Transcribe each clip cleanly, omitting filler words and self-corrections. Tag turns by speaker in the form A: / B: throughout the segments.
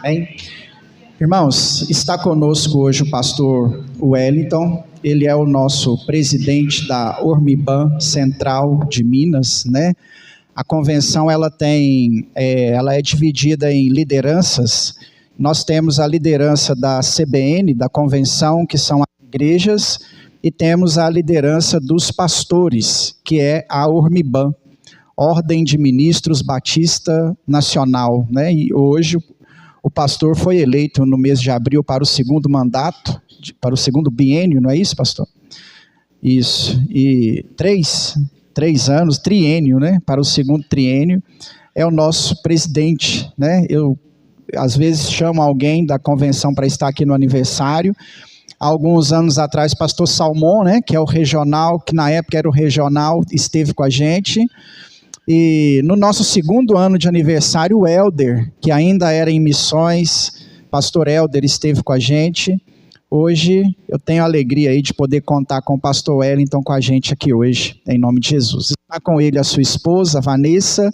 A: Bem, irmãos, está conosco hoje o pastor Wellington. Ele é o nosso presidente da Ormiban Central de Minas, né? A convenção ela é dividida em lideranças. Nós temos a liderança da CBN, da convenção, que são as igrejas, e temos a liderança dos pastores, que é a Ormiban, Ordem de Ministros Batista Nacional, né? E hoje o pastor foi eleito no mês de abril para o segundo mandato, para o segundo biênio, não é isso, pastor? Isso, e três anos, triênio, né? Para o segundo triênio, é o nosso presidente, né? Eu, às vezes, chamo alguém da convenção para estar aqui no aniversário. Há alguns anos atrás, pastor Salmão, né? Que é o regional, que na época era o regional, esteve com a gente. E no nosso segundo ano de aniversário, o Helder, que ainda era em missões, pastor Helder esteve com a gente. Hoje eu tenho a alegria aí de poder contar com o pastor Wellington com a gente aqui hoje, em nome de Jesus. Está com ele a sua esposa, Vanessa,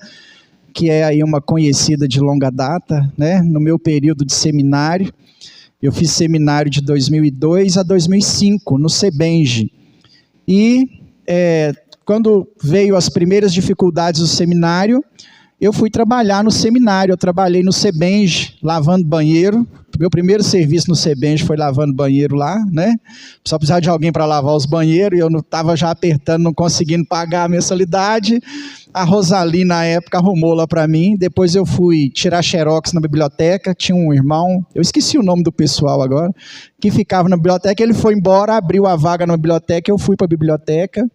A: que é aí uma conhecida de longa data, né? No meu período de seminário, eu fiz seminário de 2002 a 2005, no Sebenge. E quando veio as primeiras dificuldades do seminário, eu fui trabalhar no seminário. Eu trabalhei no Sebenge, lavando banheiro. Meu primeiro serviço no Sebenge foi lavando banheiro lá, né? Só precisava de alguém para lavar os banheiros, e eu não estava já apertando, não conseguindo pagar a mensalidade. A Rosali, na época, arrumou lá para mim. Depois eu fui tirar xerox na biblioteca. Tinha um irmão, eu esqueci o nome do pessoal agora, que ficava na biblioteca. Ele foi embora, abriu a vaga na biblioteca, eu fui para a biblioteca.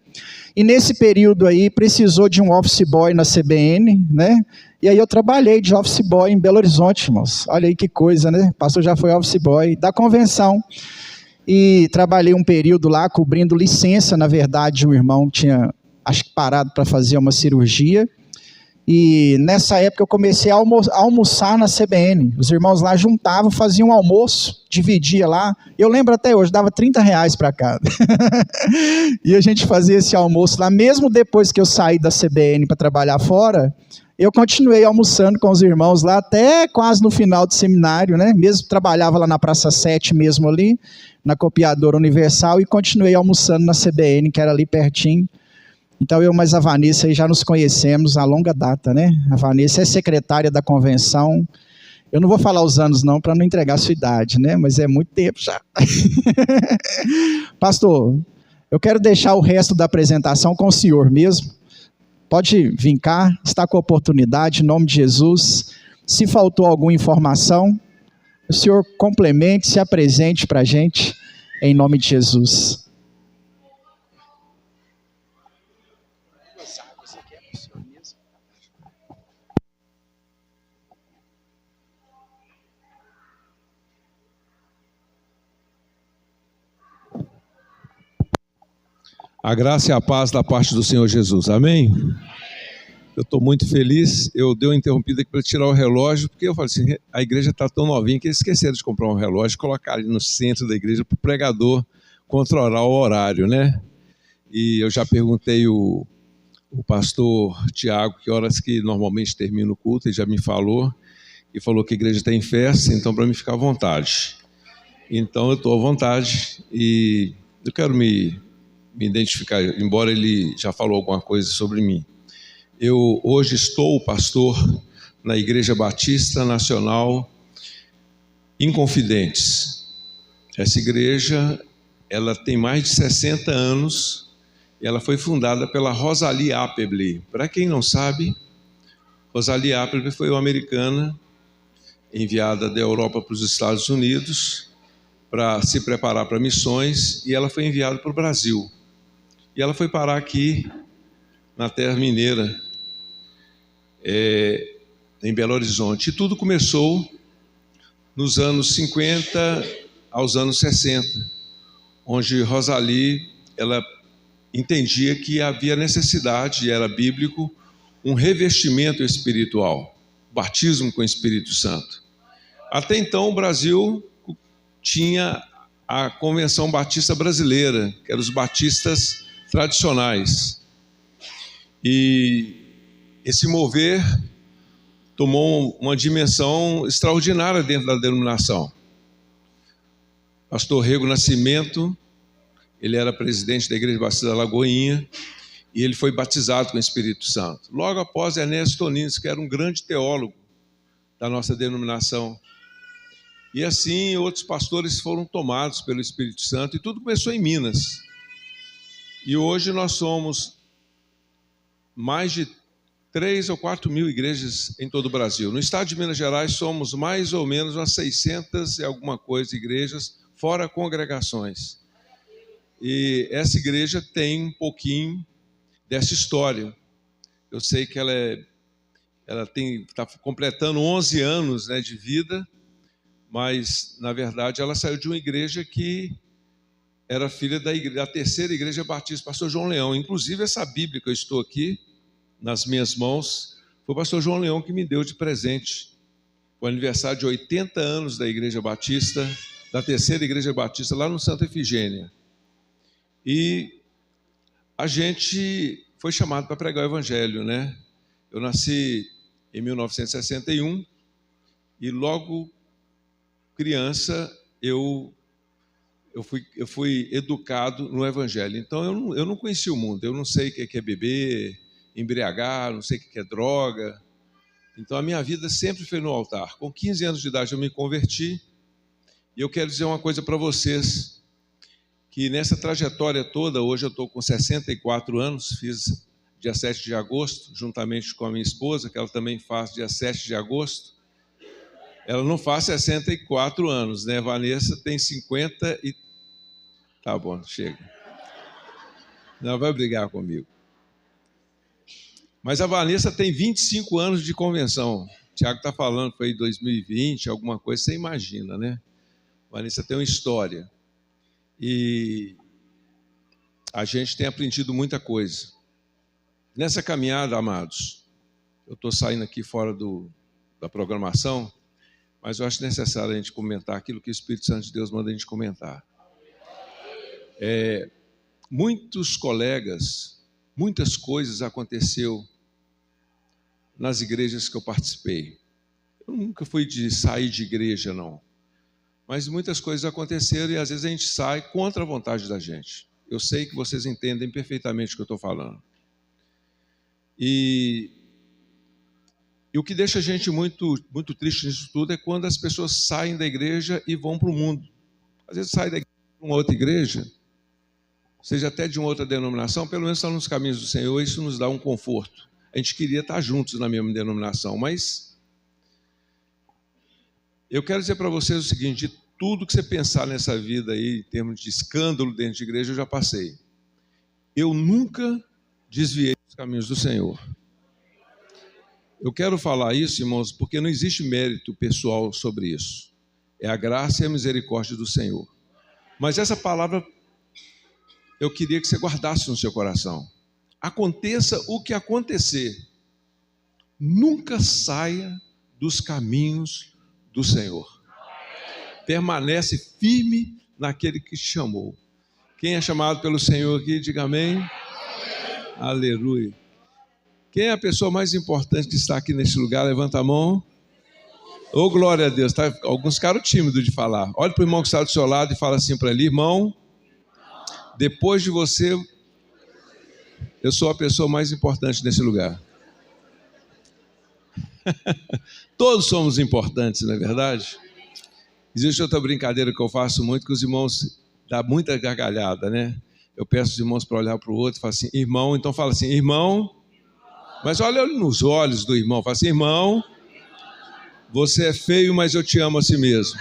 A: E nesse período aí, precisou de um office boy na CBN, né? E aí eu trabalhei de office boy em Belo Horizonte, irmãos. Olha aí que coisa, né? O pastor já foi office boy da convenção. E trabalhei um período lá, cobrindo licença. Na verdade, o irmão tinha, acho que, parado para fazer uma cirurgia. E nessa época eu comecei a almoçar na CBN. Os irmãos lá juntavam, faziam um almoço, dividia lá. Eu lembro até hoje, dava R$30 para cada. E a gente fazia esse almoço lá. Mesmo depois que eu saí da CBN para trabalhar fora, eu continuei almoçando com os irmãos lá até quase no final do seminário, né? Mesmo trabalhava lá na Praça 7 mesmo ali, na Copiadora Universal, e continuei almoçando na CBN, que era ali pertinho. Então, eu mais a Vanessa aí já nos conhecemos há longa data, né? A Vanessa é secretária da convenção. Eu não vou falar os anos não, para não entregar a sua idade, né? Mas é muito tempo já. Pastor, eu quero deixar o resto da apresentação com o senhor mesmo. Pode vir cá, está com a oportunidade, em nome de Jesus. Se faltou alguma informação, o senhor complemente, se apresente para a gente, em nome de Jesus.
B: A graça e a paz da parte do Senhor Jesus, amém? Eu estou muito feliz. Eu dei uma interrompida aqui para tirar o relógio, porque eu falei assim, a igreja está tão novinha que eles esqueceram de comprar um relógio e colocar ali no centro da igreja para o pregador controlar o horário, né? E eu já perguntei o pastor Tiago que horas que normalmente termina o culto, ele já me falou, e falou que a igreja está em festa, então para mim ficar à vontade. Então eu estou à vontade e eu quero me identificar, embora ele já falou alguma coisa sobre mim. Eu hoje estou pastor na Igreja Batista Nacional Inconfidentes. Essa igreja, ela tem mais de 60 anos e ela foi fundada pela Rosali Appleby. Para quem não sabe, Rosali Appleby foi uma americana enviada da Europa para os Estados Unidos para se preparar para missões, e ela foi enviada para o Brasil. E ela foi parar aqui na terra mineira, em Belo Horizonte. E tudo começou nos anos 50 aos anos 60, onde Rosali, ela entendia que havia necessidade, e era bíblico, um revestimento espiritual, batismo com o Espírito Santo. Até então o Brasil tinha a Convenção Batista Brasileira, que eram os batistas tradicionais. E esse mover tomou uma dimensão extraordinária dentro da denominação. Pastor Rego Nascimento, ele era presidente da Igreja Batista da Lagoinha, e ele foi batizado com o Espírito Santo. Logo após, Ernesto Tonins, que era um grande teólogo da nossa denominação. E assim, outros pastores foram tomados pelo Espírito Santo, e tudo começou em Minas. E hoje nós somos mais de 3 ou 4 mil igrejas em todo o Brasil. No estado de Minas Gerais, somos mais ou menos umas 600 e alguma coisa igrejas, fora congregações. E essa igreja tem um pouquinho dessa história. Eu sei que ela está completando 11 anos, né, de vida, mas, na verdade, ela saiu de uma igreja que era filha da terceira igreja batista, pastor João Leão. Inclusive, essa Bíblia que eu estou aqui, nas minhas mãos, foi o pastor João Leão que me deu de presente. O aniversário de 80 anos da igreja batista, da terceira igreja batista, lá no Santa Efigênia. E a gente foi chamado para pregar o evangelho, né? Eu nasci em 1961 e logo criança eu fui educado no evangelho. Então eu não conhecia o mundo, eu não sei o que é beber, embriagar, não sei o que é droga. Então a minha vida sempre foi no altar. Com 15 anos de idade eu me converti e eu quero dizer uma coisa para vocês, que nessa trajetória toda, hoje eu estou com 64 anos, fiz dia 7 de agosto, juntamente com a minha esposa, que ela também faz dia 7 de agosto. Ela não faz 64 anos, né? Vanessa tem 50 e... Tá bom, chega. Não vai brigar comigo. Mas a Vanessa tem 25 anos de convenção. O Tiago está falando que foi em 2020, alguma coisa, você imagina, né? A Vanessa tem uma história. E a gente tem aprendido muita coisa. Nessa caminhada, amados, eu estou saindo aqui fora da programação, mas eu acho necessário a gente comentar aquilo que o Espírito Santo de Deus manda a gente comentar. Muitos colegas, muitas coisas aconteceu nas igrejas que eu participei. Eu nunca fui de sair de igreja, não. Mas muitas coisas aconteceram e às vezes a gente sai contra a vontade da gente. Eu sei que vocês entendem perfeitamente o que eu estou falando. E o que deixa a gente muito, muito triste nisso tudo é quando as pessoas saem da igreja e vão para o mundo. Às vezes saem da igreja para uma outra igreja, seja até de uma outra denominação, pelo menos estão nos caminhos do Senhor, isso nos dá um conforto. A gente queria estar juntos na mesma denominação, mas eu quero dizer para vocês o seguinte: de tudo que você pensar nessa vida aí, em termos de escândalo dentro de igreja, eu já passei. Eu nunca desviei dos caminhos do Senhor. Eu quero falar isso, irmãos, porque não existe mérito pessoal sobre isso. É a graça e a misericórdia do Senhor. Mas essa palavra eu queria que você guardasse no seu coração. Aconteça o que acontecer, nunca saia dos caminhos do Senhor. Permanece firme naquele que te chamou. Quem é chamado pelo Senhor aqui, diga amém. Amém. Aleluia. Quem é a pessoa mais importante que está aqui nesse lugar? Levanta a mão. Oh, glória a Deus. Tá? Alguns ficaram tímidos de falar. Olha para o irmão que está do seu lado e fala assim para ele: irmão, depois de você, eu sou a pessoa mais importante nesse lugar. Todos somos importantes, não é verdade? Existe outra brincadeira que eu faço muito, que os irmãos dão muita gargalhada, né? Eu peço os irmãos para olhar para o outro e falar assim: irmão, então fala assim, irmão. Mas olha nos olhos do irmão, fala assim: irmão, você é feio, mas eu te amo assim mesmo.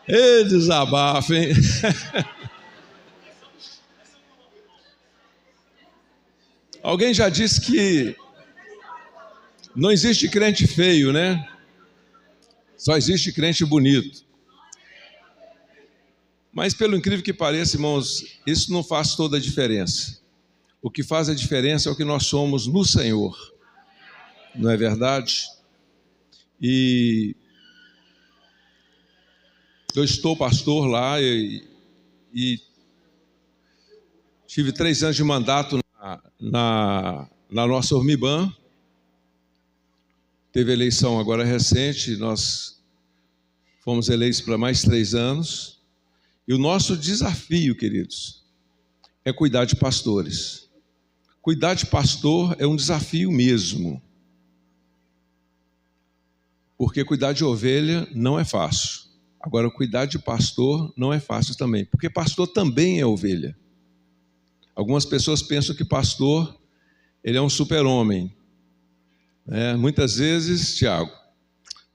B: Ê, desabafo, hein? Alguém já disse que não existe crente feio, né? Só existe crente bonito. Mas, pelo incrível que pareça, irmãos, isso não faz toda a diferença. O que faz a diferença é o que nós somos no Senhor. Não é verdade? E eu estou pastor lá e tive 3 anos de mandato na na nossa Ormiban. Teve eleição agora recente, nós fomos eleitos para mais 3 anos. E o nosso desafio, queridos, é cuidar de pastores. Cuidar de pastor é um desafio mesmo. Porque cuidar de ovelha não é fácil. Agora, cuidar de pastor não é fácil também, porque pastor também é ovelha. Algumas pessoas pensam que pastor, ele é um super-homem. Muitas vezes, Tiago,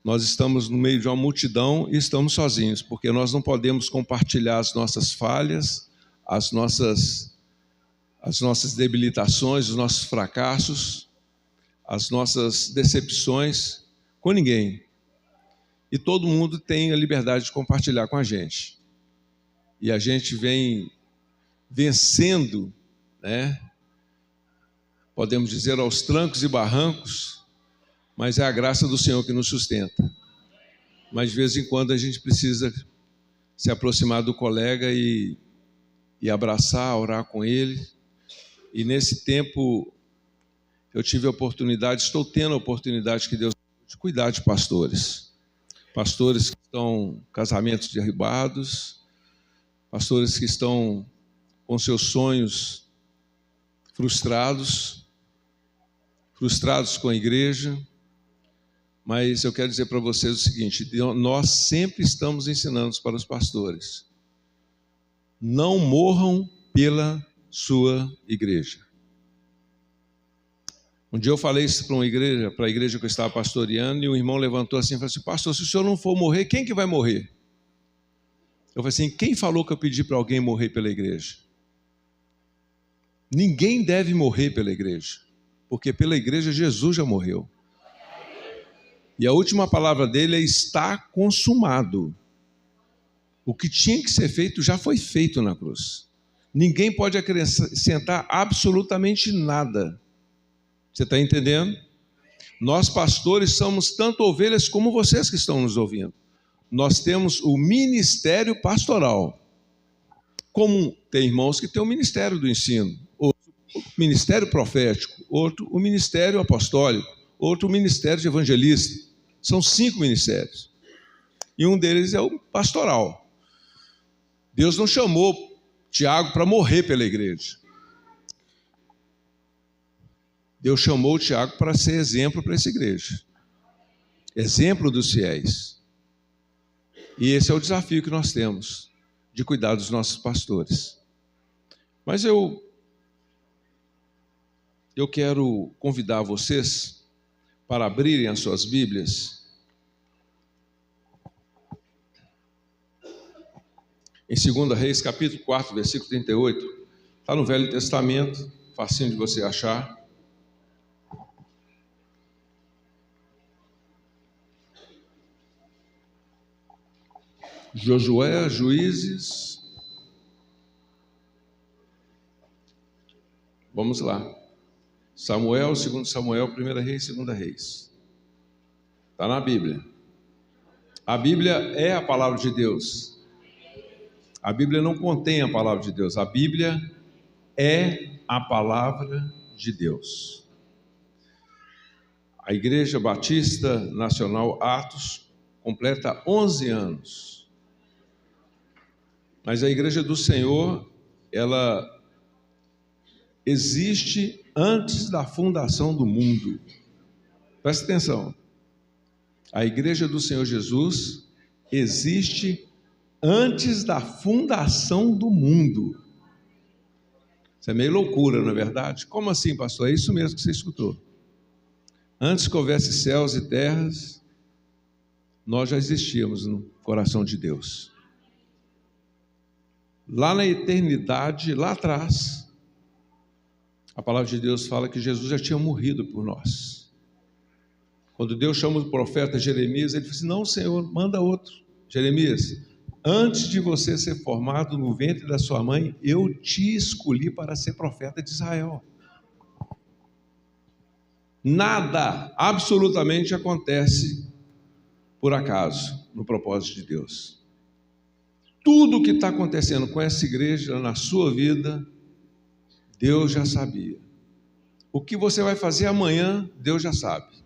B: nós estamos no meio de uma multidão e estamos sozinhos, porque nós não podemos compartilhar as nossas falhas, as nossas debilitações, os nossos fracassos, as nossas decepções com ninguém. E todo mundo tem a liberdade de compartilhar com a gente. E a gente vem vencendo, podemos dizer, aos trancos e barrancos, mas é a graça do Senhor que nos sustenta. Mas de vez em quando a gente precisa se aproximar do colega e abraçar, orar com ele. E nesse tempo eu tive a oportunidade, estou tendo a oportunidade que Deus deu de cuidar de pastores. Pastores que estão casamentos derribados, pastores que estão com seus sonhos frustrados com a igreja. Mas eu quero dizer para vocês o seguinte: nós sempre estamos ensinando para os pastores: não morram pela sua igreja. Um dia eu falei isso para a igreja que eu estava pastoreando, e um irmão levantou assim e falou assim: pastor, se o senhor não for morrer, quem que vai morrer? Eu falei assim: quem falou que eu pedi para alguém morrer pela igreja? Ninguém deve morrer pela igreja, porque pela igreja Jesus já morreu. E a última palavra dele é: está consumado. O que tinha que ser feito já foi feito na cruz. Ninguém pode acrescentar absolutamente nada. Você está entendendo? Nós pastores somos tanto ovelhas como vocês que estão nos ouvindo. Nós temos o ministério pastoral. Como tem irmãos que têm o ministério do ensino, outro o ministério profético, outro o ministério apostólico, outro o ministério de evangelista. São 5 ministérios. E um deles é o pastoral. Deus não chamou Tiago para morrer pela igreja. Deus chamou o Tiago para ser exemplo para essa igreja. Exemplo dos fiéis. E esse é o desafio que nós temos, de cuidar dos nossos pastores. Mas eu quero convidar vocês para abrirem as suas Bíblias em 2 Reis, capítulo 4, versículo 38. Está no Velho Testamento, facinho de você achar. Josué, Juízes. Vamos lá. Samuel, 2 Samuel, 1 Reis, 2 Reis. Está na Bíblia. A Bíblia é a palavra de Deus. A Bíblia não contém a palavra de Deus. A Bíblia é a palavra de Deus. A Igreja Batista Nacional Atos completa 11 anos. Mas a Igreja do Senhor, ela existe antes da fundação do mundo. Presta atenção. A Igreja do Senhor Jesus existe antes da fundação do mundo. Isso é meio loucura, não é verdade? Como assim, pastor? É isso mesmo que você escutou. Antes que houvesse céus e terras, nós já existíamos no coração de Deus. Lá na eternidade, lá atrás, a palavra de Deus fala que Jesus já tinha morrido por nós. Quando Deus chama o profeta Jeremias, ele disse: não, Senhor, manda outro. Jeremias, antes de você ser formado no ventre da sua mãe, eu te escolhi para ser profeta de Israel. Nada, absolutamente, acontece por acaso no propósito de Deus. Tudo o que está acontecendo com essa igreja na sua vida, Deus já sabia. O que você vai fazer amanhã, Deus já sabe.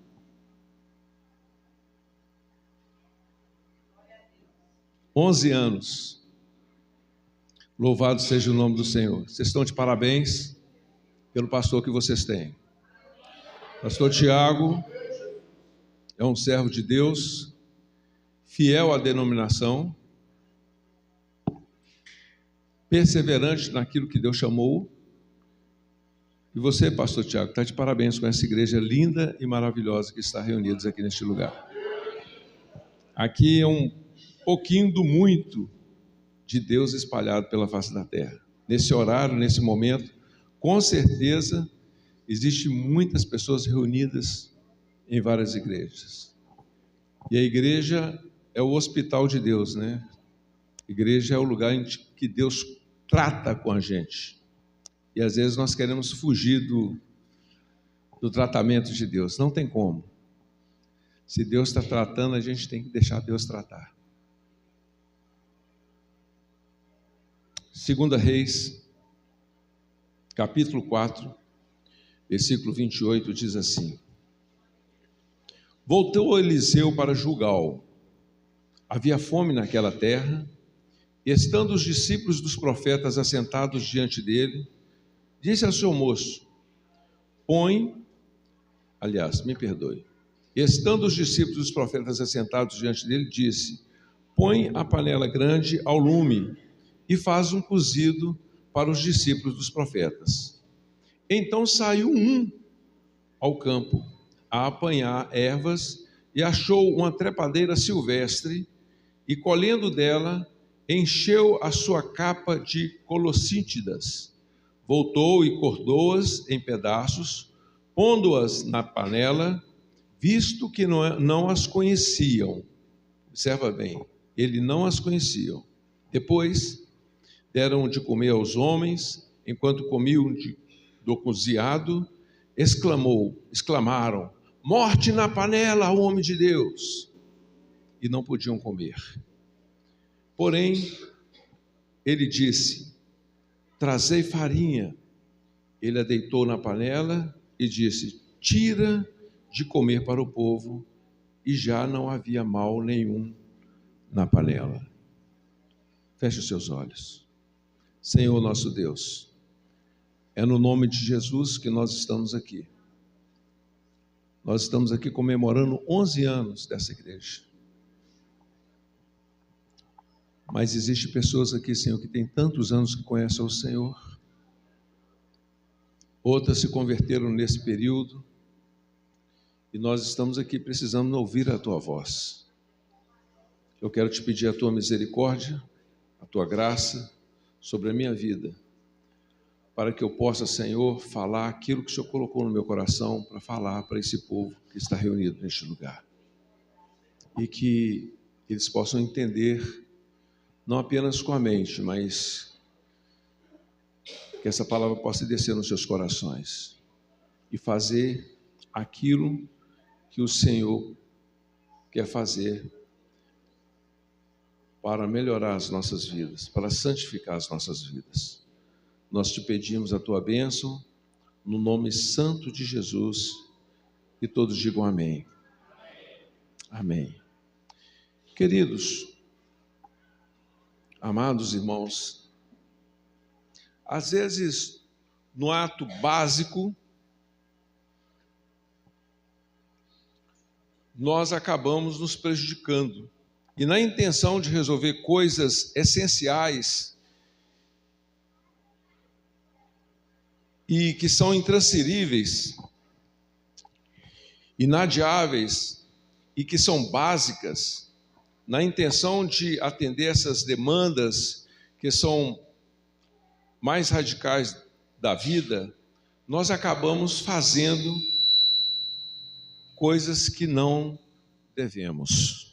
B: "11 anos. Louvado seja o nome do Senhor. Vocês estão de parabéns pelo pastor que vocês têm. Pastor Tiago é um servo de Deus, fiel à denominação, perseverante naquilo que Deus chamou. E você, pastor Tiago, está de parabéns com essa igreja linda e maravilhosa que está reunida aqui neste lugar. Aqui é um pouquinho do muito de Deus espalhado pela face da terra. Nesse horário, nesse momento, com certeza, existem muitas pessoas reunidas em várias igrejas. E a igreja é o hospital de Deus, né? A igreja é o lugar em que Deus trata com a gente. E às vezes nós queremos fugir do tratamento de Deus. Não tem como. Se Deus está tratando, a gente tem que deixar Deus tratar. 2 Reis, capítulo 4, versículo 28, diz assim: Voltou Eliseu para Gilgal. Havia fome naquela terra, e estando os discípulos dos profetas assentados diante dele, disse ao seu moço: Estando os discípulos dos profetas assentados diante dele, disse: Põe a panela grande ao lume e faz um cozido para os discípulos dos profetas. Então saiu um ao campo a apanhar ervas e achou uma trepadeira silvestre e, colhendo dela, encheu a sua capa de colossíntidas. Voltou e cortou-as em pedaços, pondo-as na panela, visto que não as conheciam. Observa bem, ele não as conheciam. Depois deram de comer aos homens, enquanto comiam do cozido, exclamaram: Morte na panela, homem de Deus! E não podiam comer. Porém, ele disse: Trazei farinha. Ele a deitou na panela e disse: Tira de comer para o povo. E já não havia mal nenhum na panela. Feche os seus olhos. Senhor nosso Deus, é no nome de Jesus que nós estamos aqui. Nós estamos aqui comemorando 11 anos dessa igreja. Mas existem pessoas aqui, Senhor, que têm tantos anos que conhecem o Senhor. Outras se converteram nesse período. E nós estamos aqui precisando ouvir a Tua voz. Eu quero te pedir a Tua misericórdia, a Tua graça sobre a minha vida, para que eu possa, Senhor, falar aquilo que o Senhor colocou no meu coração para falar para esse povo que está reunido neste lugar. E que eles possam entender, não apenas com a mente, mas que essa palavra possa descer nos seus corações e fazer aquilo que o Senhor quer fazer para melhorar as nossas vidas, para santificar as nossas vidas. Nós te pedimos a tua bênção, no nome santo de Jesus, e todos digam amém. Amém. Queridos, amados irmãos, às vezes, no ato básico, nós acabamos nos prejudicando. E na intenção de resolver coisas essenciais e que são intransferíveis, inadiáveis e que são básicas, na intenção de atender essas demandas que são mais radicais da vida, nós acabamos fazendo coisas que não devemos.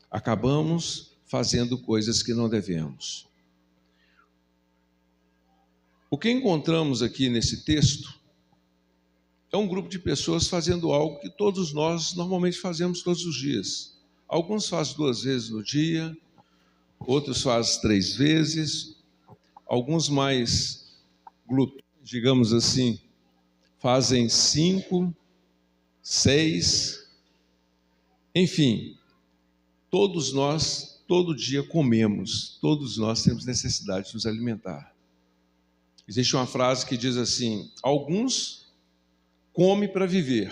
B: Acabamos fazendo coisas que não devemos. O que encontramos aqui nesse texto é um grupo de pessoas fazendo algo que todos nós normalmente fazemos todos os dias. Alguns fazem 2 vezes no dia, outros fazem 3 vezes, alguns mais glutões, digamos assim, fazem 5, 6, enfim, todos nós, todo dia comemos, todos nós temos necessidade de nos alimentar. Existe uma frase que diz assim: alguns comem para viver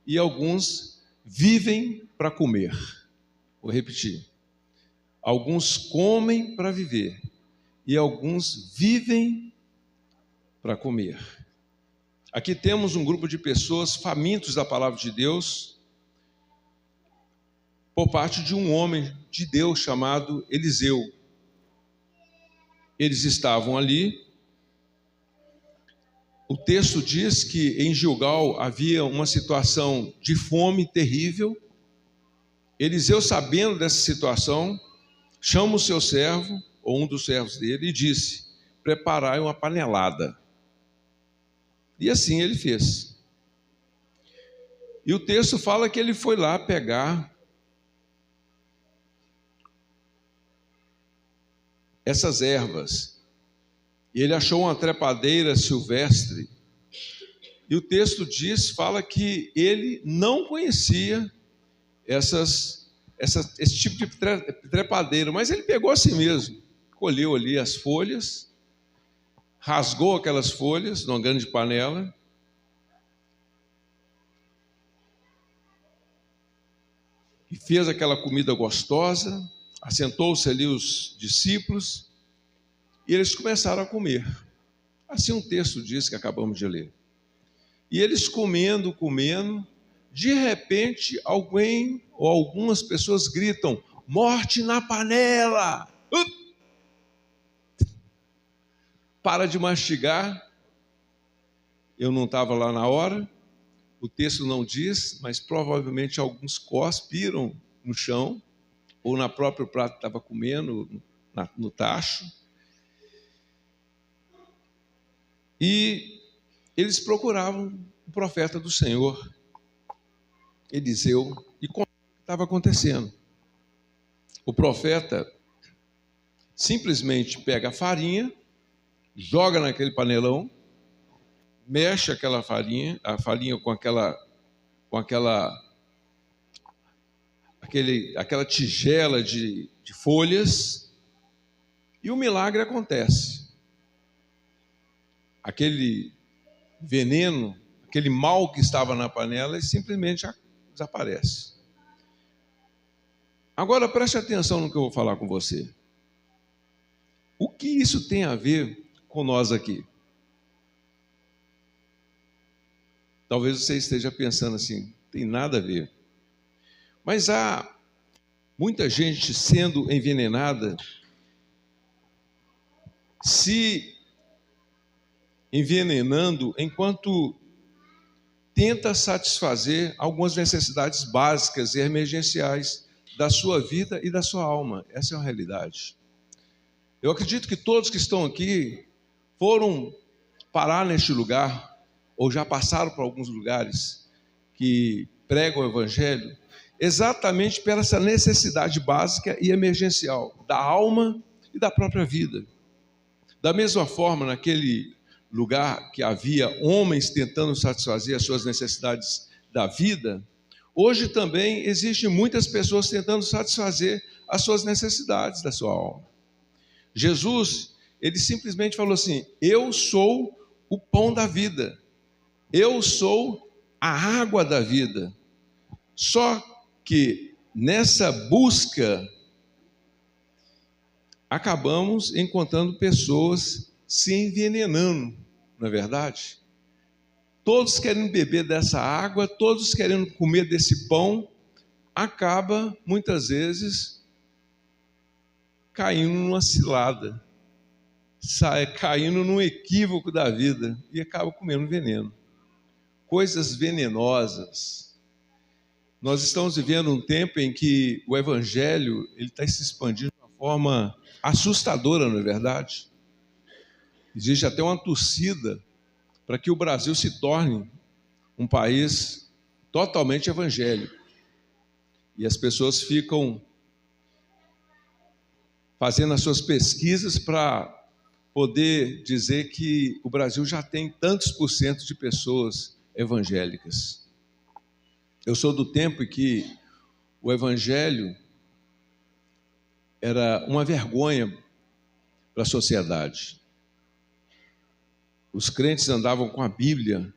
B: e alguns vivem para comer. Vou repetir. Alguns comem para viver e alguns vivem para comer. Aqui temos um grupo de pessoas famintos da palavra de Deus por parte de um homem de Deus chamado Eliseu. Eles estavam ali. O texto diz que em Gilgal havia uma situação de fome terrível. Eliseu, sabendo dessa situação, chama o seu servo, ou um dos servos dele, e disse: preparai uma panelada. E assim ele fez. E o texto fala que ele foi lá pegar essas ervas. E ele achou uma trepadeira silvestre. E o texto fala que ele não conhecia esse tipo de trepadeira, mas ele pegou assim mesmo, colheu ali as folhas, rasgou aquelas folhas numa grande panela, e fez aquela comida gostosa. Assentou-se ali os discípulos e eles começaram a comer. Assim um texto diz que acabamos de ler. E eles comendo, de repente alguém ou algumas pessoas gritam: morte na panela! Para de mastigar. Eu não estava lá na hora, o texto não diz, mas provavelmente alguns cuspiram no chão, ou na própria prato que estava comendo, no tacho. E eles procuravam o profeta do Senhor, Eliseu, e contaram o que estava acontecendo. O profeta simplesmente pega a farinha, joga naquele panelão, mexe a farinha com aquela tigela de folhas, e o milagre acontece. Aquele veneno, aquele mal que estava na panela, simplesmente desaparece. Agora preste atenção no que eu vou falar com você. O que isso tem a ver com nós aqui? Talvez você esteja pensando assim: tem nada a ver. Mas há muita gente sendo envenenada, se envenenando enquanto tenta satisfazer algumas necessidades básicas e emergenciais da sua vida e da sua alma. Essa é uma realidade. Eu acredito que todos que estão aqui foram parar neste lugar, ou já passaram por alguns lugares que pregam o Evangelho, exatamente pela essa necessidade básica e emergencial da alma e da própria vida. Da mesma forma, naquele lugar que havia homens tentando satisfazer as suas necessidades da vida, hoje também existem muitas pessoas tentando satisfazer as suas necessidades da sua alma. Jesus, ele simplesmente falou assim: eu sou o pão da vida, eu sou a água da vida. Só que nessa busca acabamos encontrando pessoas se envenenando, não é verdade? Todos querendo beber dessa água, todos querendo comer desse pão, acaba muitas vezes caindo numa cilada, caindo num equívoco da vida e acaba comendo veneno. Coisas venenosas. Nós estamos vivendo um tempo em que o Evangelho está se expandindo de uma forma assustadora, não é verdade? Existe até uma torcida para que o Brasil se torne um país totalmente evangélico. E as pessoas ficam fazendo as suas pesquisas para poder dizer que o Brasil já tem tantos por cento de pessoas evangélicas. Eu sou do tempo em que o evangelho era uma vergonha para a sociedade. Os crentes andavam com a Bíblia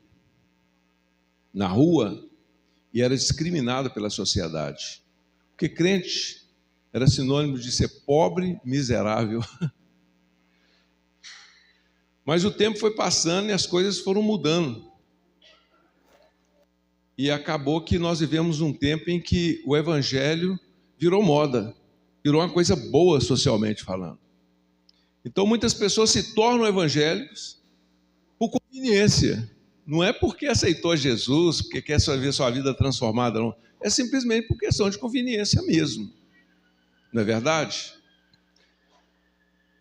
B: na rua e era discriminado pela sociedade. Porque crente era sinônimo de ser pobre, miserável. Mas o tempo foi passando e as coisas foram mudando. E acabou que nós vivemos um tempo em que o evangelho virou moda, virou uma coisa boa socialmente falando. Então muitas pessoas se tornam evangélicos por conveniência. Não é porque aceitou Jesus, porque quer ver sua vida transformada, não. É simplesmente por questão de conveniência mesmo. Não é verdade?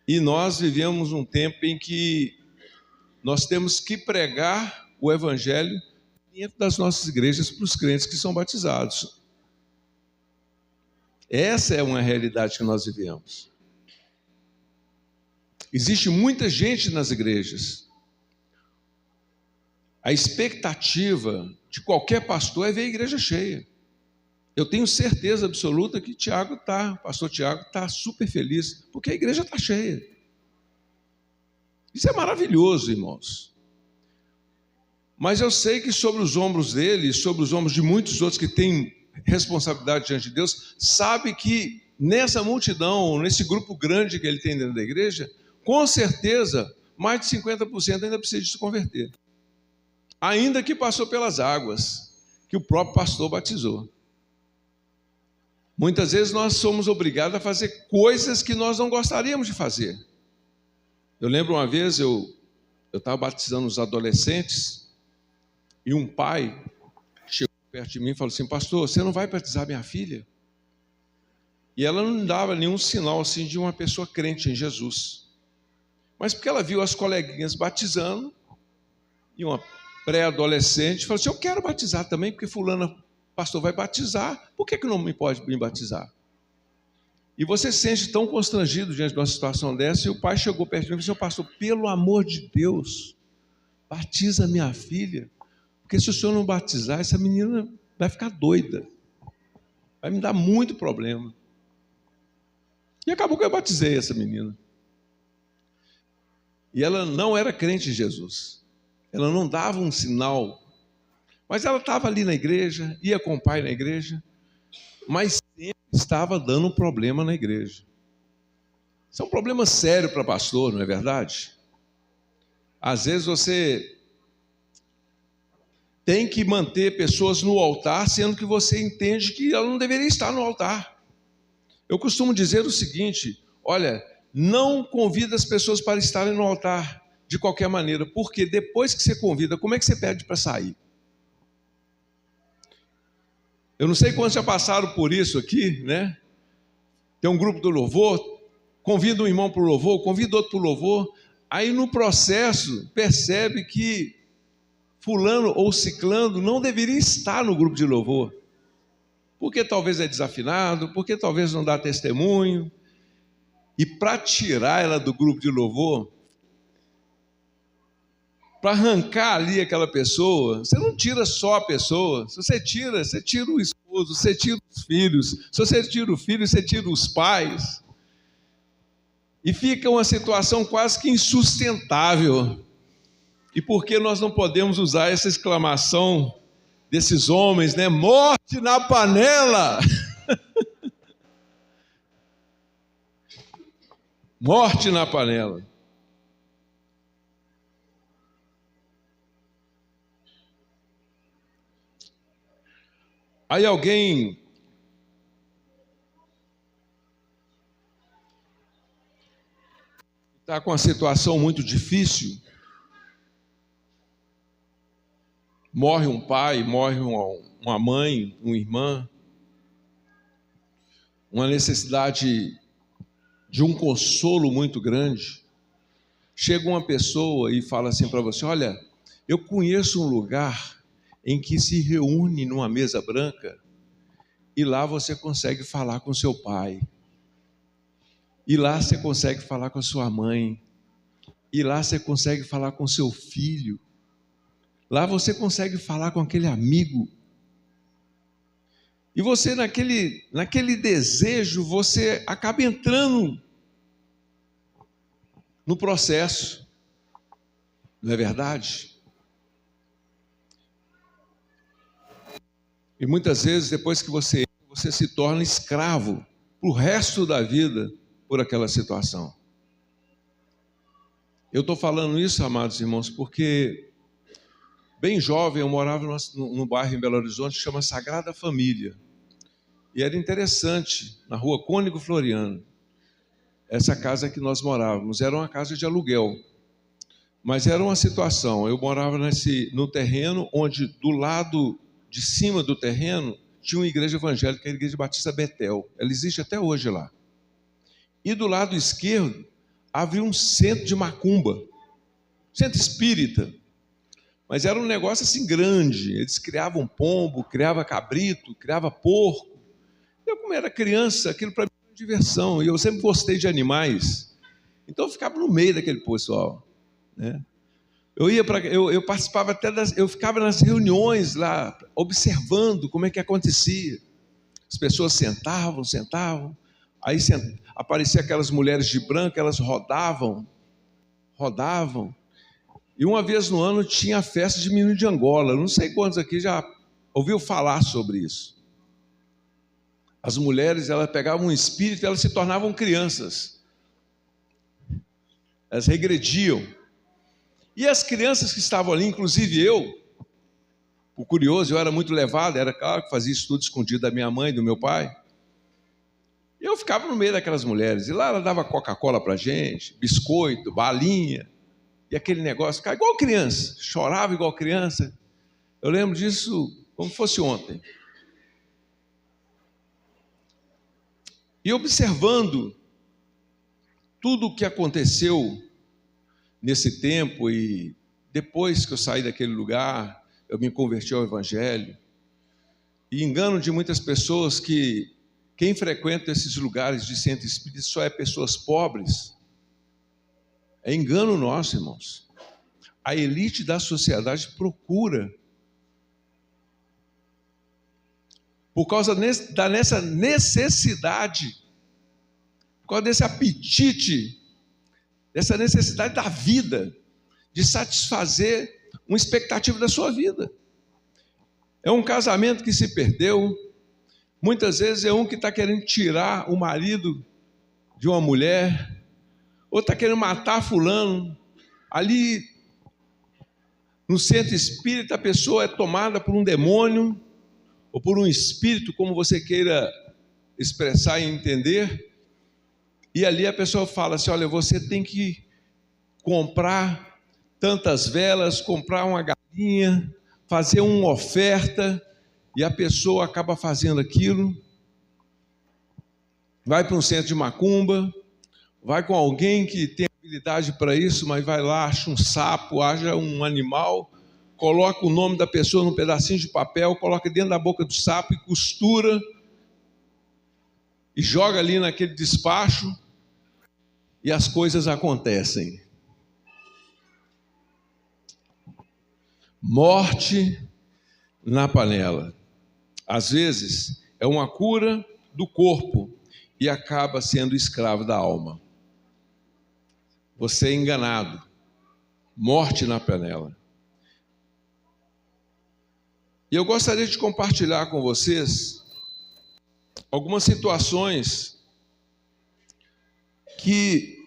B: E nós vivemos um tempo em que nós temos que pregar o evangelho dentro das nossas igrejas para os crentes que são batizados. Essa é uma realidade que nós vivemos. Existe muita gente nas igrejas. A expectativa de qualquer pastor é ver a igreja cheia. Eu tenho certeza absoluta que o pastor Tiago está super feliz, porque a igreja está cheia. Isso é maravilhoso, irmãos. Mas eu sei que sobre os ombros dele, sobre os ombros de muitos outros que têm responsabilidade diante de Deus, sabe que nessa multidão, nesse grupo grande que ele tem dentro da igreja, com certeza, mais de 50% ainda precisa de se converter. Ainda que passou pelas águas que o próprio pastor batizou. Muitas vezes nós somos obrigados a fazer coisas que nós não gostaríamos de fazer. Eu lembro uma vez, eu estava batizando os adolescentes e um pai chegou perto de mim e falou assim: pastor, você não vai batizar minha filha? E ela não dava nenhum sinal assim de uma pessoa crente em Jesus. Mas porque ela viu as coleguinhas batizando e uma pré-adolescente falou assim: eu quero batizar também, porque fulano, pastor, vai batizar, por que não me pode me batizar? E você se sente tão constrangido diante de uma situação dessa, e o pai chegou perto de mim e disse: pastor, pelo amor de Deus, batiza minha filha, porque se o senhor não batizar, essa menina vai ficar doida, vai me dar muito problema. E acabou que eu batizei essa menina. E ela não era crente em Jesus, ela não dava um sinal, mas ela estava ali na igreja, ia com o pai na igreja, mas sempre estava dando um problema na igreja. Isso é um problema sério para pastor, não é verdade? Às vezes você tem que manter pessoas no altar, sendo que você entende que ela não deveria estar no altar. Eu costumo dizer o seguinte: olha, não convida as pessoas para estarem no altar de qualquer maneira, porque depois que você convida, como é que você pede para sair? Eu não sei quantos já passaram por isso aqui, né? Tem um grupo do louvor, convida um irmão para o louvor, convida outro para o louvor, aí no processo percebe que fulano ou ciclano não deveria estar no grupo de louvor, porque talvez é desafinado, porque talvez não dá testemunho, e para tirar ela do grupo de louvor, para arrancar ali aquela pessoa, você não tira só a pessoa, se você tira o esposo, você tira os filhos, se você tira o filho, você tira os pais, e fica uma situação quase que insustentável. E por que nós não podemos usar essa exclamação desses homens, né? Morte na panela! Morte na panela. Aí alguém está com uma situação muito difícil, morre um pai, morre uma mãe, uma irmã, uma necessidade de um consolo muito grande. Chega uma pessoa e fala assim para você: olha, eu conheço um lugar em que se reúne numa mesa branca e lá você consegue falar com seu pai, e lá você consegue falar com a sua mãe, E lá você consegue falar com seu filho. Lá você consegue falar com aquele amigo. E você, naquele desejo, você acaba entrando no processo. Não é verdade? E muitas vezes, depois que você se torna escravo para o resto da vida por aquela situação. Eu estou falando isso, amados irmãos, porque bem jovem eu morava num bairro em Belo Horizonte que chama Sagrada Família. E era interessante, na rua Cônego Floriano, essa casa que nós morávamos. Era uma casa de aluguel, mas era uma situação. Eu morava no terreno onde, do lado de cima do terreno, tinha uma igreja evangélica, a Igreja Batista Betel. Ela existe até hoje lá. E do lado esquerdo, havia um centro de macumba, centro espírita. Mas era um negócio assim grande. Eles criavam pombo, criavam cabrito, criavam porco. Eu, como era criança, aquilo para mim era uma diversão. E eu sempre gostei de animais. Então eu ficava no meio daquele pessoal, né? Eu participava eu ficava nas reuniões lá, observando como é que acontecia. As pessoas sentavam, aí apareciam aquelas mulheres de branco, elas rodavam. E uma vez no ano tinha a festa de menino de Angola. Não sei quantos aqui já ouviu falar sobre isso. As mulheres, elas pegavam um espírito e elas se tornavam crianças. Elas regrediam. E as crianças que estavam ali, inclusive eu, por curioso, eu era muito levado, era claro que fazia estudo escondido da minha mãe e do meu pai. E eu ficava no meio daquelas mulheres. E lá ela dava Coca-Cola pra gente, biscoito, balinha. E aquele negócio, ficava igual criança, chorava igual criança. Eu lembro disso como fosse ontem. E observando tudo o que aconteceu nesse tempo, e depois que eu saí daquele lugar, eu me converti ao Evangelho, e engano de muitas pessoas que quem frequenta esses lugares de centro espírita só é pessoas pobres. É engano nosso, irmãos. A elite da sociedade procura, por causa dessa necessidade, por causa desse apetite, dessa necessidade da vida, de satisfazer uma expectativa da sua vida. É um casamento que se perdeu. Muitas vezes é um que está querendo tirar o marido de uma mulher, ou está querendo matar fulano. Ali no centro espírita, a pessoa é tomada por um demônio, ou por um espírito, como você queira expressar e entender. E ali a pessoa fala assim: olha, você tem que comprar tantas velas, comprar uma galinha, fazer uma oferta, e a pessoa acaba fazendo aquilo, vai para um centro de macumba, vai com alguém que tem habilidade para isso, mas vai lá, acha um sapo, acha um animal, coloca o nome da pessoa num pedacinho de papel, coloca dentro da boca do sapo e costura, e joga ali naquele despacho, e as coisas acontecem. Morte na panela. Às vezes é uma cura do corpo e acaba sendo escravo da alma. Você é enganado. Morte na panela. E eu gostaria de compartilhar com vocês algumas situações que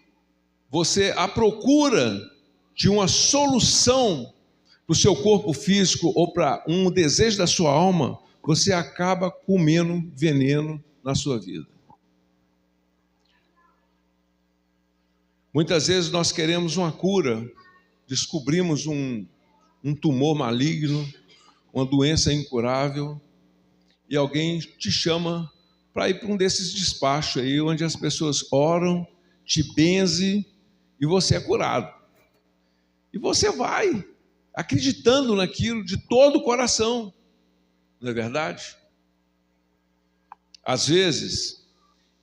B: você, à procura de uma solução para o seu corpo físico ou para um desejo da sua alma, você acaba comendo veneno na sua vida. Muitas vezes nós queremos uma cura, descobrimos um tumor maligno, uma doença incurável, e alguém te chama para ir para um desses despachos aí, onde as pessoas oram, te benzem e você é curado. E você vai acreditando naquilo de todo o coração, não é verdade? Às vezes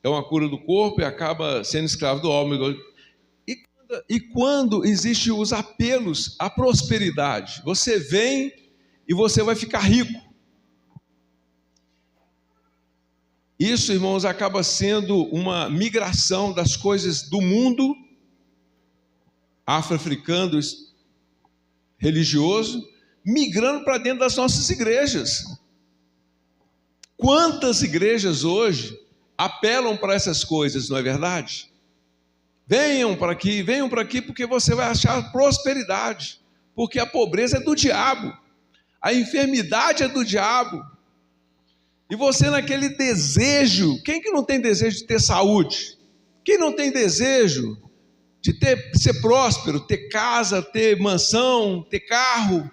B: é uma cura do corpo e acaba sendo escravo do alma. E E quando existem os apelos à prosperidade, você vem e você vai ficar rico. Isso, irmãos, acaba sendo uma migração das coisas do mundo afro-africano, religioso, migrando para dentro das nossas igrejas. Quantas igrejas hoje apelam para essas coisas, não é verdade? Venham para aqui, porque você vai achar prosperidade, porque a pobreza é do diabo, a enfermidade é do diabo, e você naquele desejo, quem que não tem desejo de ter saúde? Quem não tem desejo de ser próspero, ter casa, ter mansão, ter carro?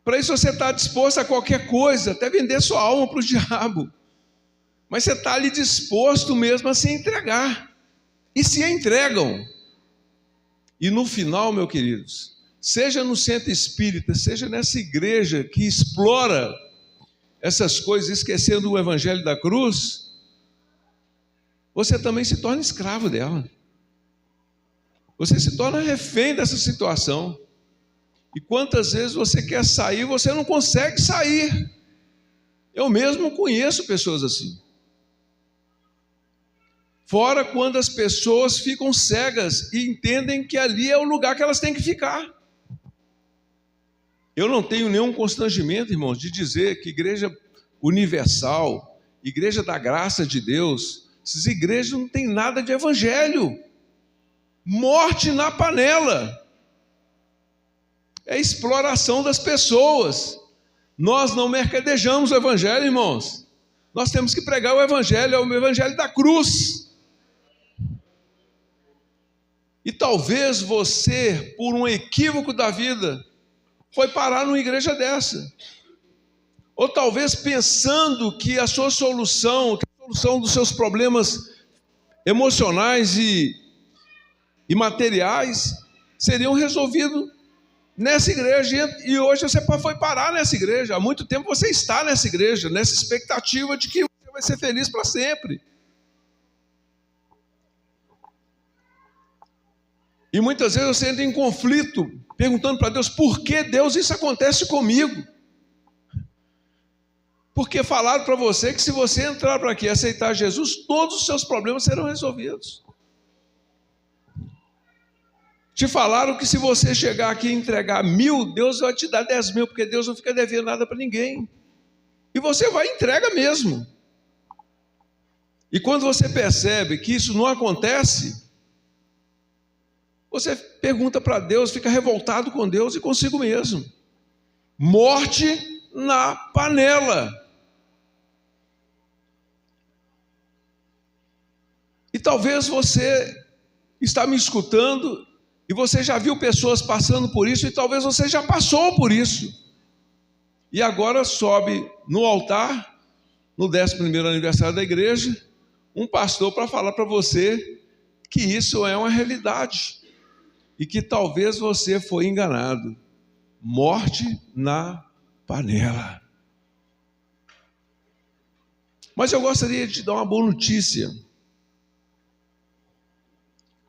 B: Para isso você está disposto a qualquer coisa, até vender sua alma para o diabo. Mas você está ali disposto mesmo a se entregar. E se entregam. E no final, meus queridos, seja no centro espírita, seja nessa igreja que explora essas coisas, esquecendo o evangelho da cruz, você também se torna escravo dela. Você se torna refém dessa situação. E quantas vezes você quer sair, você não consegue sair. Eu mesmo conheço pessoas assim. Fora quando as pessoas ficam cegas e entendem que ali é o lugar que elas têm que ficar. Eu não tenho nenhum constrangimento, irmãos, de dizer que igreja universal, igreja da graça de Deus, essas igrejas não têm nada de evangelho. Morte na panela. É exploração das pessoas. Nós não mercadejamos o evangelho, irmãos. Nós temos que pregar o evangelho, é o evangelho da cruz. E talvez você, por um equívoco da vida, foi parar numa igreja dessa. Ou talvez pensando que a sua solução, que a solução dos seus problemas emocionais e materiais seriam resolvidos nessa igreja. E hoje você foi parar nessa igreja. Há muito tempo você está nessa igreja, nessa expectativa de que você vai ser feliz para sempre. E muitas vezes você entra em conflito, perguntando para Deus, por que Deus isso acontece comigo? Porque falaram para você que se você entrar para aqui e aceitar Jesus, todos os seus problemas serão resolvidos. Te falaram que se você chegar aqui e entregar 1.000, Deus vai te dar 10.000, porque Deus não fica devendo nada para ninguém. E você vai e entrega mesmo. E quando você percebe que isso não acontece, você pergunta para Deus, fica revoltado com Deus e consigo mesmo. Morte na panela. E talvez você está me escutando e você já viu pessoas passando por isso, e talvez você já passou por isso. E agora sobe no altar, no 11º aniversário da igreja, um pastor para falar para você que isso é uma realidade. E que talvez você foi enganado. Morte na panela. Mas eu gostaria de te dar uma boa notícia.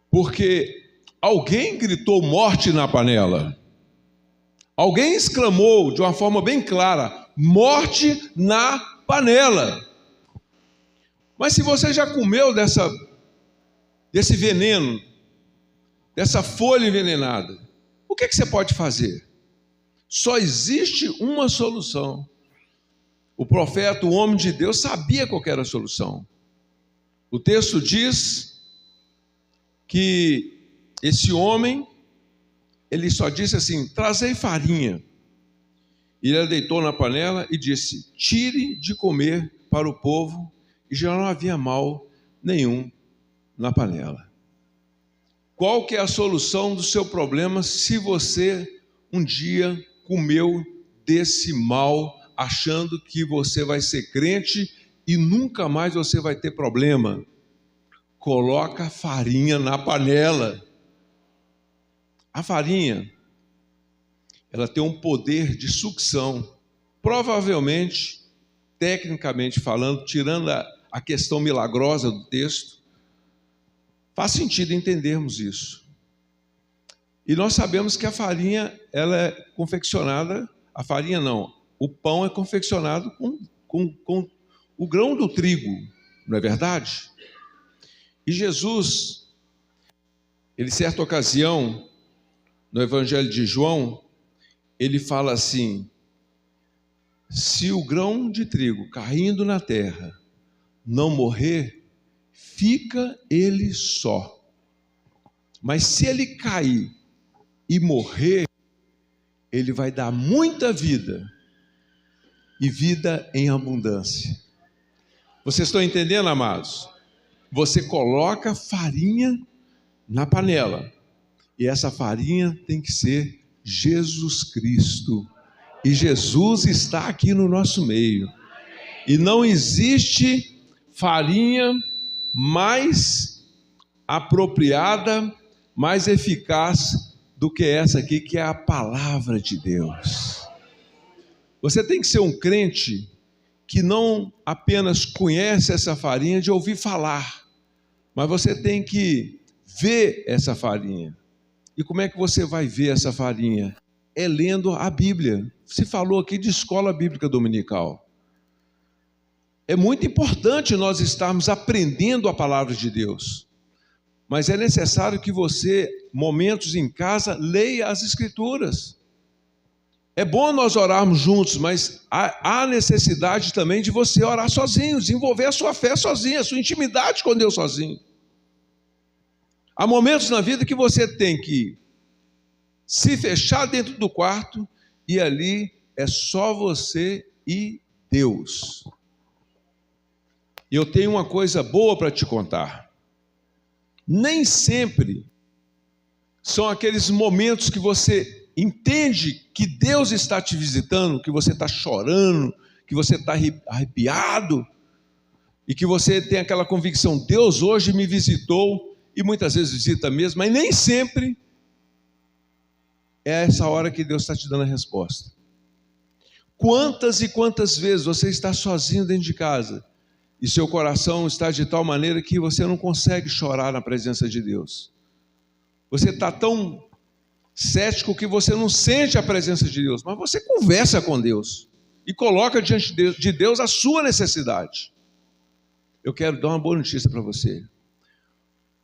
B: Porque alguém gritou morte na panela. Alguém exclamou de uma forma bem clara, morte na panela. Mas se você já comeu desse veneno, dessa folha envenenada, o que você pode fazer? Só existe uma solução. O profeta, o homem de Deus, sabia qual era a solução. O texto diz que esse homem, ele só disse assim, trazei farinha. E ele deitou na panela e disse, tire de comer para o povo, e já não havia mal nenhum na panela. Qual que é a solução do seu problema se você um dia comeu desse mal, achando que você vai ser crente e nunca mais você vai ter problema? Coloca farinha na panela. A farinha, ela tem um poder de sucção. Provavelmente, tecnicamente falando, tirando a questão milagrosa do texto, Faz sentido entendermos isso. E nós sabemos que a farinha, ela é confeccionada, a farinha não, o pão é confeccionado com o grão do trigo, não é verdade? E Jesus, ele, certa ocasião, no Evangelho de João, ele fala assim: se o grão de trigo caindo na terra não morrer, fica ele só. Mas se ele cair e morrer, ele vai dar muita vida, e vida em abundância. Vocês estão entendendo, amados? Você coloca farinha na panela, e essa farinha tem que ser Jesus Cristo. E Jesus está aqui no nosso meio. E não existe farinha mais apropriada, mais eficaz do que essa aqui, que é a palavra de Deus. Você tem que ser um crente que não apenas conhece essa farinha de ouvir falar, mas você tem que ver essa farinha. E como é que você vai ver essa farinha? É lendo a Bíblia. Se falou aqui de escola bíblica dominical. É muito importante nós estarmos aprendendo a palavra de Deus. Mas é necessário que você, momentos em casa, leia as Escrituras. É bom nós orarmos juntos, mas há necessidade também de você orar sozinho, desenvolver a sua fé sozinho, a sua intimidade com Deus sozinho. Há momentos na vida que você tem que se fechar dentro do quarto e ali é só você e Deus. E eu tenho uma coisa boa para te contar. Nem sempre são aqueles momentos que você entende que Deus está te visitando, que você está chorando, que você está arrepiado, e que você tem aquela convicção: Deus hoje me visitou, e muitas vezes visita mesmo, mas nem sempre é essa hora que Deus está te dando a resposta. Quantas e quantas vezes você está sozinho dentro de casa, e seu coração está de tal maneira que você não consegue chorar na presença de Deus. Você está tão cético que você não sente a presença de Deus, mas você conversa com Deus e coloca diante de Deus a sua necessidade. Eu quero dar uma boa notícia para você.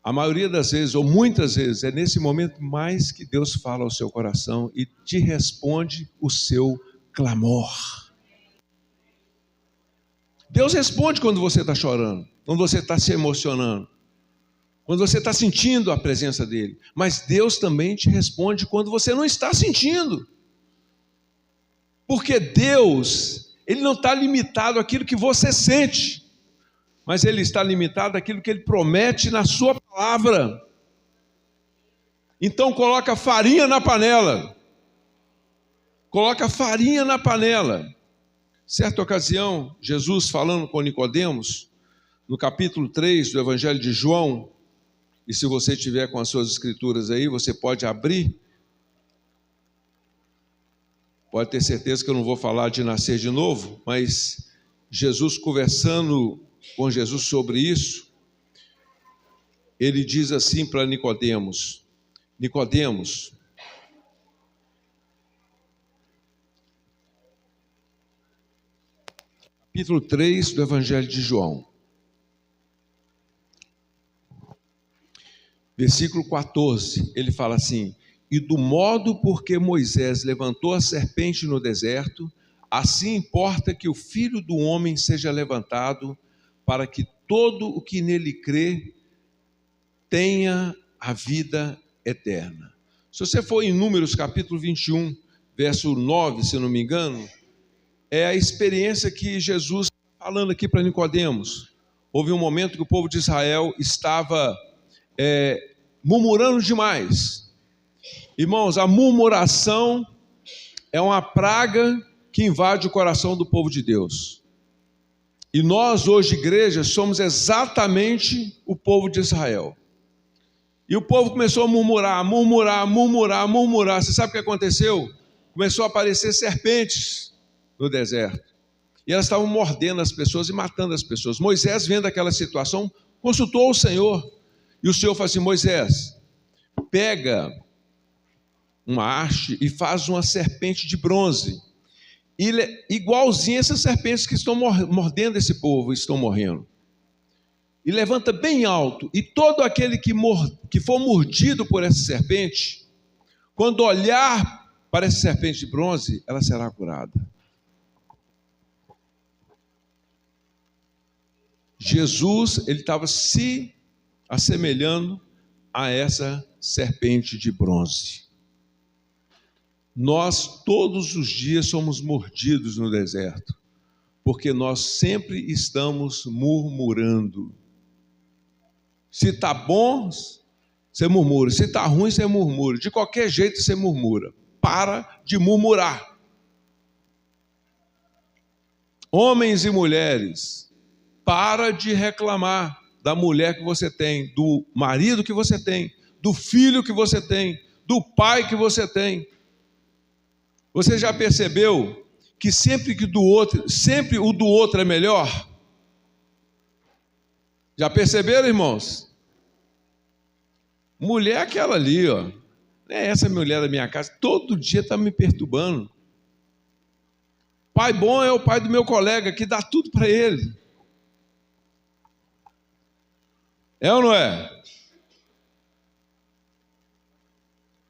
B: A maioria das vezes, ou muitas vezes, é nesse momento mais que Deus fala ao seu coração e te responde o seu clamor. Deus responde quando você está chorando, quando você está se emocionando, quando você está sentindo a presença dele. Mas Deus também te responde quando você não está sentindo. Porque Deus, ele não está limitado àquilo que você sente, mas ele está limitado àquilo que ele promete na sua palavra. Então coloca farinha na panela. Coloca farinha na panela. Certa ocasião, Jesus falando com Nicodemos, no capítulo 3 do Evangelho de João, e se você tiver com as suas escrituras aí, você pode abrir. Pode ter certeza que eu não vou falar de nascer de novo, mas Jesus, conversando com Jesus sobre isso, ele diz assim para Nicodemos: Nicodemos, capítulo 3 do Evangelho de João, versículo 14, ele fala assim: e do modo por que Moisés levantou a serpente no deserto, assim importa que o Filho do Homem seja levantado, para que todo o que nele crê tenha a vida eterna. Se você for em Números capítulo 21, verso 9, se eu não me engano, é a experiência que Jesus está falando aqui para Nicodemos. Houve um momento que o povo de Israel estava murmurando demais. Irmãos, a murmuração é uma praga que invade o coração do povo de Deus. E nós, hoje, igreja, somos exatamente o povo de Israel. E o povo começou a murmurar. Você sabe o que aconteceu? Começou a aparecer serpentes no deserto. E elas estavam mordendo as pessoas e matando as pessoas. Moisés, vendo aquela situação, consultou o Senhor. E o Senhor fala assim: Moisés, pega uma haste e faz uma serpente de bronze, igualzinha essas serpentes que estão mordendo esse povo, estão morrendo. E levanta bem alto, e todo aquele que for mordido por essa serpente, quando olhar para essa serpente de bronze, ela será curada. Jesus, ele estava se assemelhando a essa serpente de bronze. Nós todos os dias somos mordidos no deserto, porque nós sempre estamos murmurando. Se está bom, você murmura. Se está ruim, você murmura. De qualquer jeito, você murmura. Para de murmurar. Homens e mulheres, para de reclamar da mulher que você tem, do marido que você tem, do filho que você tem, do pai que você tem. Você já percebeu que sempre o do outro é melhor? Já perceberam, irmãos? Mulher aquela ali, ó. É essa mulher da minha casa, todo dia está me perturbando. Pai bom é o pai do meu colega, que dá tudo para ele. É ou não é?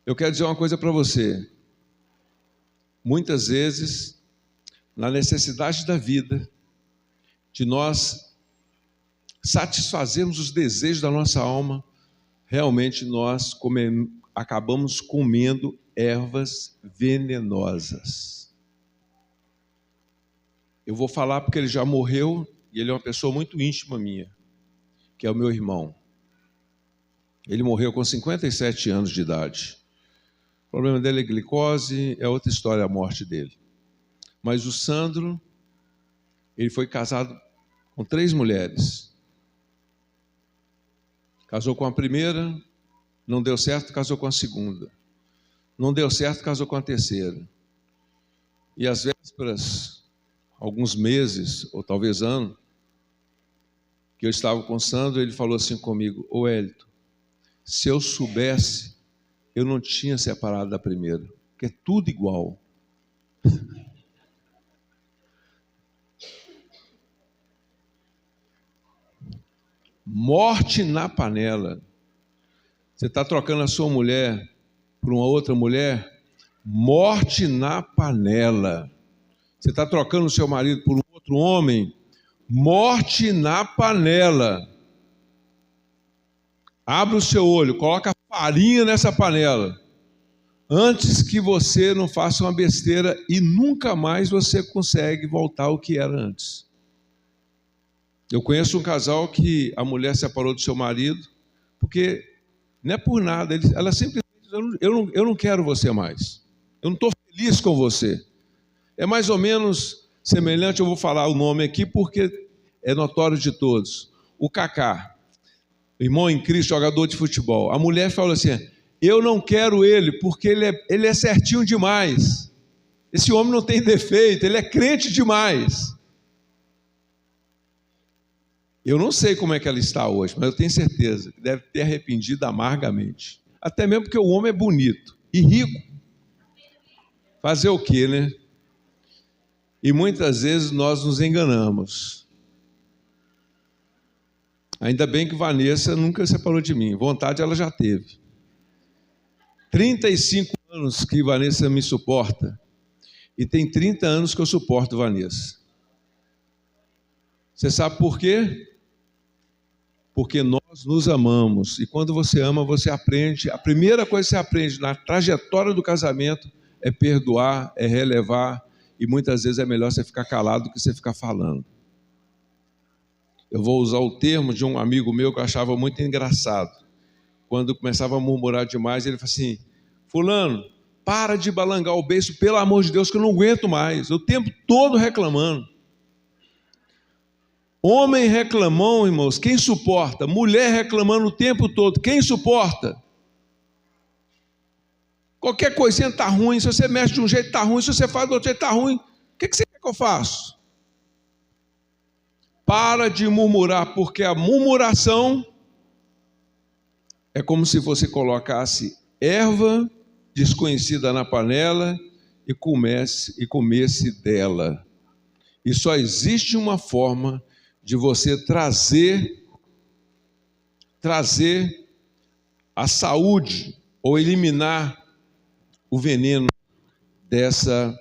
B: Eu quero dizer uma coisa para você. Muitas vezes, na necessidade da vida, de nós satisfazermos os desejos da nossa alma, realmente nós acabamos comendo ervas venenosas. Eu vou falar porque ele já morreu e ele é uma pessoa muito íntima minha, que é o meu irmão. Ele morreu com 57 anos de idade. O problema dele é glicose, é outra história a morte dele. Mas o Sandro, ele foi casado com 3 mulheres. Casou com a primeira, não deu certo, casou com a segunda. Não deu certo, casou com a terceira. E às vésperas, alguns meses, ou talvez ano, que eu estava com o Sandro, ele falou assim comigo: ô Hélito, se eu soubesse, eu não tinha separado da primeira, porque é tudo igual. Morte na panela. Você está trocando a sua mulher por uma outra mulher? Morte na panela. Você está trocando o seu marido por um outro homem? Morte na panela. Abra o seu olho, coloca farinha nessa panela, antes que você não faça uma besteira e nunca mais você consegue voltar ao que era antes. Eu conheço um casal que a mulher separou do seu marido, porque não é por nada, ela simplesmente diz: eu não quero você mais, eu não estou feliz com você. É mais ou menos semelhante, eu vou falar o nome aqui porque é notório de todos. O Kaká, irmão em Cristo, jogador de futebol. A mulher falou assim: eu não quero ele porque ele é certinho demais. Esse homem não tem defeito, ele é crente demais. Eu não sei como é que ela está hoje, mas eu tenho certeza que deve ter arrependido amargamente. Até mesmo porque o homem é bonito e rico. Fazer o quê, né? E muitas vezes nós nos enganamos. Ainda bem que Vanessa nunca separou de mim. Vontade ela já teve. 35 anos que Vanessa me suporta. E tem 30 anos que eu suporto Vanessa. Você sabe por quê? Porque nós nos amamos. E quando você ama, você aprende. A primeira coisa que você aprende na trajetória do casamento é perdoar, é relevar. E muitas vezes é melhor você ficar calado do que você ficar falando. Eu vou usar o termo de um amigo meu que eu achava muito engraçado. Quando começava a murmurar demais, ele falou assim: fulano, para de balangar o beiço, pelo amor de Deus, que eu não aguento mais. O tempo todo reclamando. Homem reclamão, irmãos, quem suporta? Mulher reclamando o tempo todo, quem suporta? Qualquer coisinha está ruim, se você mexe de um jeito está ruim, se você faz do outro jeito está ruim. O que você quer que eu faça? Para de murmurar, porque a murmuração é como se você colocasse erva desconhecida na panela e comesse dela. E só existe uma forma de você trazer a saúde ou eliminar o veneno dessa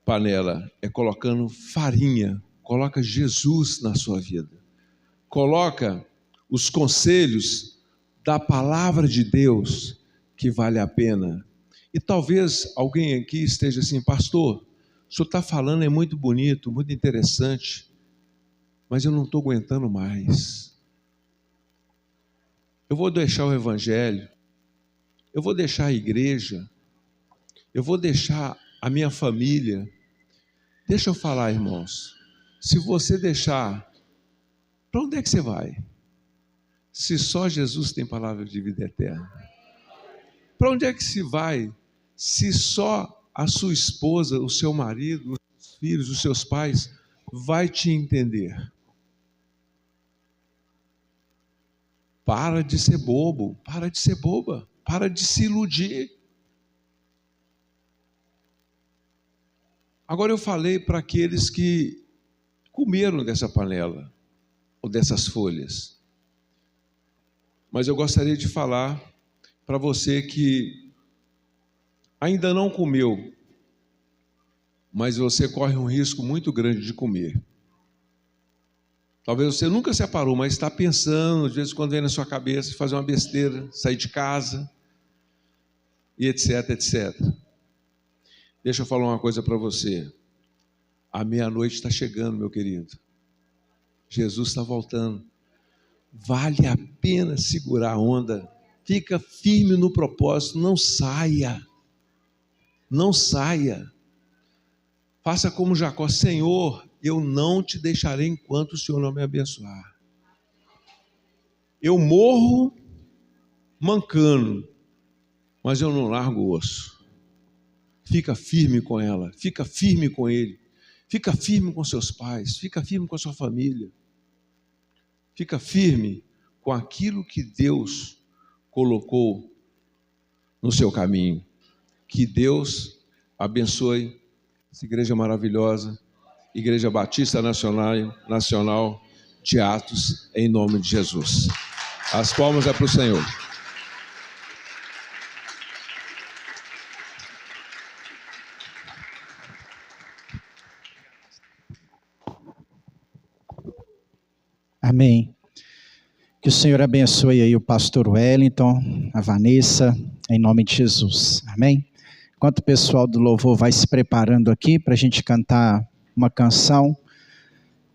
B: panela, é colocando farinha. Coloca Jesus na sua vida, coloca os conselhos da palavra de Deus, que vale a pena. E talvez alguém aqui esteja assim: pastor, o senhor está falando é muito bonito, muito interessante, mas eu não estou aguentando mais. Eu vou deixar o evangelho, eu vou deixar a igreja, eu vou deixar a minha família. Deixa eu falar, irmãos, se você deixar, para onde é que você vai? Se só Jesus tem palavra de vida eterna. Para onde é que se vai se só a sua esposa, o seu marido, os seus filhos, os seus pais vai te entender? Para de ser bobo, para de ser boba, para de se iludir. Agora eu falei para aqueles que comeram dessa panela ou dessas folhas, mas eu gostaria de falar para você que ainda não comeu, mas você corre um risco muito grande de comer. Talvez você nunca se parou, mas está pensando, às vezes quando vem na sua cabeça, fazer uma besteira, sair de casa, e etc, etc. Deixa eu falar uma coisa para você. A meia-noite está chegando, meu querido. Jesus está voltando. Vale a pena segurar a onda. Fica firme no propósito, não saia. Não saia. Faça como Jacó: Senhor, eu não te deixarei enquanto o Senhor não me abençoar. Eu morro mancando, mas eu não largo o osso. Fica firme com ela, fica firme com ele, fica firme com seus pais, fica firme com a sua família, fica firme com aquilo que Deus colocou no seu caminho. Que Deus abençoe essa igreja maravilhosa, Igreja Batista Nacional de Atos, em nome de Jesus. As palmas é para o Senhor.
A: Amém. Que o Senhor abençoe aí o pastor Wellington, a Vanessa, em nome de Jesus. Amém. Enquanto o pessoal do louvor vai se preparando aqui para a gente cantar uma canção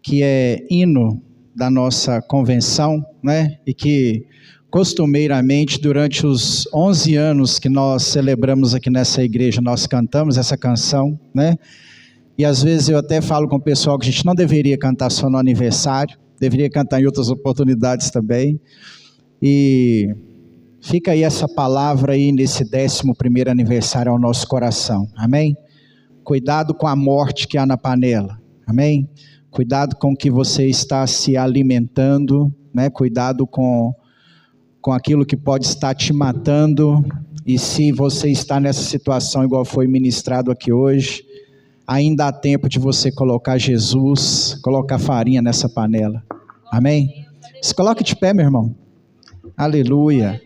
A: que é hino da nossa convenção, né? E que costumeiramente durante os 11 anos que nós celebramos aqui nessa igreja, nós cantamos essa canção, né? E às vezes eu até falo com o pessoal que a gente não deveria cantar só no aniversário, deveria cantar em outras oportunidades também. E fica aí essa palavra aí nesse 11º aniversário ao nosso coração, amém? Cuidado com a morte que há na panela, amém? Cuidado com o que você está se alimentando, né? Cuidado com aquilo que pode estar te matando. E se você está nessa situação igual foi ministrado aqui hoje, ainda há tempo de você colocar Jesus, colocar farinha nessa panela, amém? Se coloque de pé, meu irmão. Aleluia.